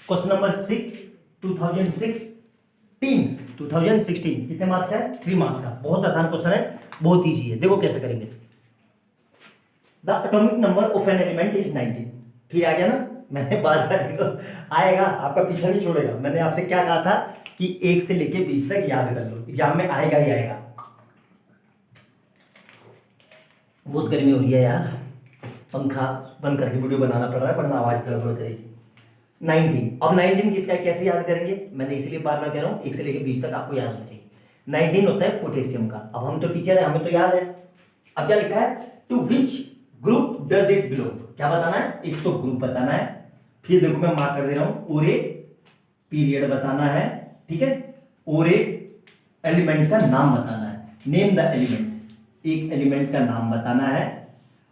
Question number 6 2016 कितने marks है? 3 marks का। बहुत आसान क्वेश्चन है, बहुत इजी है। देखो कैसे करेंगे। The atomic number of an element is 19। फिर आ गया ना, मैंने बार बार देखो आएगा, आपका पीछा नहीं छोड़ेगा। मैंने आपसे क्या कहा था कि 1 से लेके 20 तक याद कर लो, एग्जाम में आएगा ही आएगा। बहुत गर्मी हो रही है यार, पंखा बंद करके वीडियो बनाना पड़ रहा है, वरना आवाज गड़बड़ करेगी। 19, अब 19 किसका है, कैसे याद करेंगे? मैंने इसलिए बार बार कह रहा हूँ 1 से लेके 20 तक आपको याद होना चाहिए। 19 होता है पोटेशियम का। अब हम तो टीचर है, हमें तो याद है। अब क्या लिखा है? To which group does it belong. क्या बताना है? एक तो ग्रुप बताना है, फिर देखो मैं मार्क कर दे रहा हूं, और एक पीरियड बताना है, ठीक है, और एक एलिमेंट का नाम बताना है। नेम द एलिमेंट, एक एलिमेंट का नाम बताना है,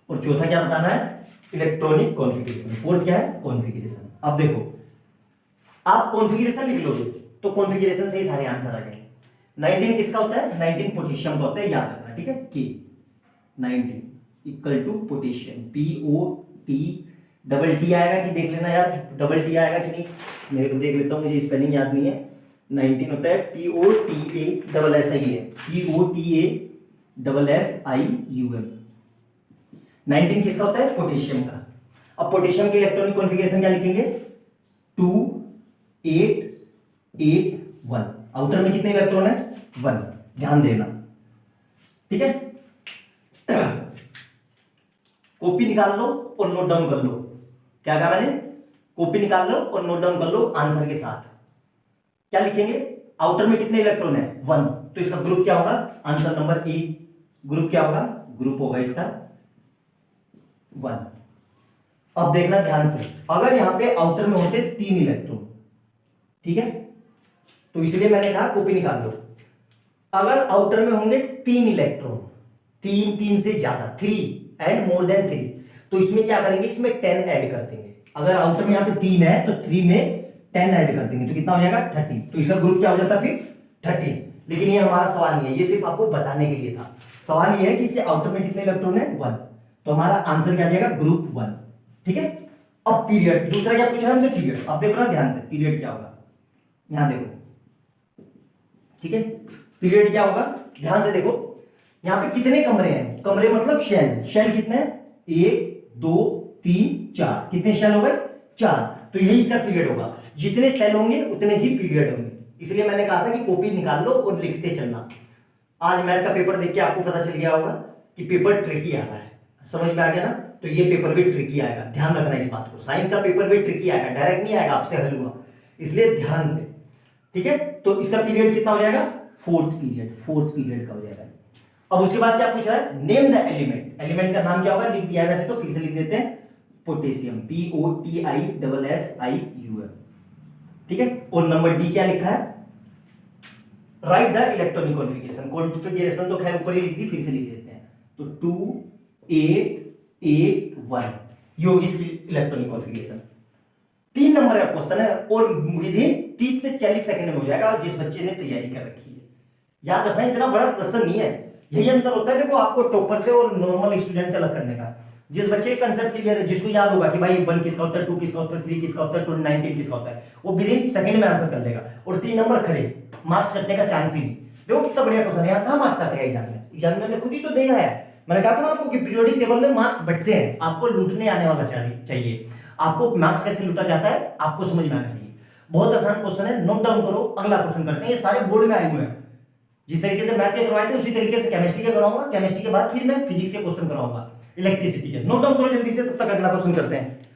और चौथा क्या बताना है? Electronic configuration. फोर्थ क्या है? कॉन्फ़िगरेशन। अब देखो, आप कॉन्फ़िगरेशन लिख लोगे तो कॉन्फ़िगरेशन से ही सारे आंसर आ जाएंगे। 19 किसका होता है? 19 पोटेशियम का होता है, याद रखना, ठीक है। K 19 equal to potassium, POT, double T आएगा कि देख लेना यार, डबल टी आएगा कि नहीं, मेरे को देख लेता हूं, मुझे स्पेलिंग याद नहीं है। 19 होता है POTA डबल एस आई है, POTA डबल SIUM। 19 किसका होता है? पोटेशियम का। अब पोटेशियम के इलेक्ट्रॉनिक कॉन्फ़िगरेशन क्या लिखेंगे? 2 8 8 1। आउटर में कितने इलेक्ट्रॉन है? 1। ध्यान देना, ठीक है। कॉपी निकाल लो और नोट डाउन कर लो। क्या कहा मैंने? कॉपी निकाल लो और नोट डाउन कर लो आंसर के साथ। क्या लिखेंगे? आउटर में कितने इलेक्ट्रॉन है? 1। तो इसका ग्रुप क्या होगा? Answer number A. ग्रुप क्या होगा? ग्रुप होगा इसका 1। अब देखना ध्यान से, अगर यहां पे आउटर में होते 3 इलेक्ट्रॉन, ठीक है, तो इसलिए मैंने कहा कॉपी निकाल लो। अगर आउटर में होंगे 3 इलेक्ट्रॉन, 3 से ज्यादा, 3 एंड मोर देन 3, तो इसमें क्या करेंगे? इसमें 10 ऐड कर देंगे। अगर आउटर में यहां पे 3 है तो 3 में 10 ऐड कर देंगे, तो कितना हो जाएगा? 30। तो इसका ग्रुप क्या हो जाता फिर? 30। लेकिन ये हमारा सवाल नहीं है, ये सिर्फ आपको बताने के लिए था। सवाल ये है कि इसके आउटर में कितने इलेक्ट्रॉन है? 1। तो हमारा आंसर क्या आ जाएगा? ग्रुप 1, ठीक है। अब पीरियड, दूसरा क्या पूछा हमसे? पीरियड। अब देखो ना ध्यान से, पीरियड क्या होगा, यहां देखो, ठीक है। पीरियड क्या होगा? ध्यान से देखो, यहां पे कितने कमरे हैं? कमरे मतलब शेल। शेल कितने हैं? 1 2 3 4। कितने शेल हो गए? 4। तो यही इसका पीरियड होगा। जितने सेल होंगे उतने ही पीरियड होंगे। इसलिए मैंने कहा था कि कॉपी निकाल लो और लिखते चलना। आज मैथ का पेपर देख के आपको पता चल गया होगा कि पेपर ट्रिकी आ रहा है। समझ में आ गया ना? तो ये पेपर भी ट्रिकी आएगा, ध्यान रखना इस बात को। साइंस का पेपर भी ट्रिकी आएगा, डायरेक्ट नहीं आएगा आपसे हल हुआ, इसलिए ध्यान से, ठीक है। तो इसका पीरियड कितना हो जाएगा? फोर्थ पीरियड का हो जाएगा। अब उसके बाद क्या पूछ रहा है? Name the element. एलिमेंट का नाम क्या होगा? लिख दिया है वैसे तो, फिर से लिख देते हैं, पोटेशियम, POTISSIUM, ठीक है। और नंबर डी क्या लिखा है? Right the electronic configuration. Configuration तो खैर ऊपर ही लिख दी, फिर से लिख देते हैं। तो 2 8 8 1 ये होगी इसकी इलेक्ट्रॉनिक कॉन्फ़िगरेशन। 3 नंबर का क्वेश्चन है और विद इन 30 से 40 सेकंड में हो जाएगा, जिस बच्चे ने तैयारी कर रखी है। याद रखना, इतना बड़ा क्वेश्चन नहीं है। यही अंतर होता है देखो आपको टॉपर से और नॉर्मल स्टूडेंट से अलग करने का। जिस बच्चे का कंसेप्ट क्लियर है, जिसको याद होगा कि भाई 1 किसका होता है, 2 किसका होता है, 3 किसका होता है, 19 किसका होता है, वो विद इन सेकंड में आंसर कर लेगा और 3 नंबर खड़े, मार्क्स कटने का चांस ही नहीं। देखो कितना बढ़िया क्वेश्चन है। यहाँ कहां मार्क्स आते हैं एग्जाम में? एग्जाम में मैंने खुद ही तो देखा है। मैंने कहा था ना आपको कि पीरियोडिक टेबल में मार्क्स बढ़ते हैं। आपको लूटने आने वाला चाहिए। आपको मार्क्स कैसे लूटा जाता है आपको समझ में आना चाहिए। बहुत आसान क्वेश्चन है, नोट डाउन करो। अगला क्वेश्चन करते हैं। ये सारे बोर्ड में आए हुए हैं। जिस तरीके से मैथ के करवाए थे उसी तरीके से केमिस्ट्री के कराऊंगा। केमिस्ट्री के बाद फिर मैं फिजिक्स के क्वेश्चन कराऊंगा, इलेक्ट्रिसिटी के। नोट डाउन करो जल्दी से, तब तक अगला क्वेश्चन करते हैं।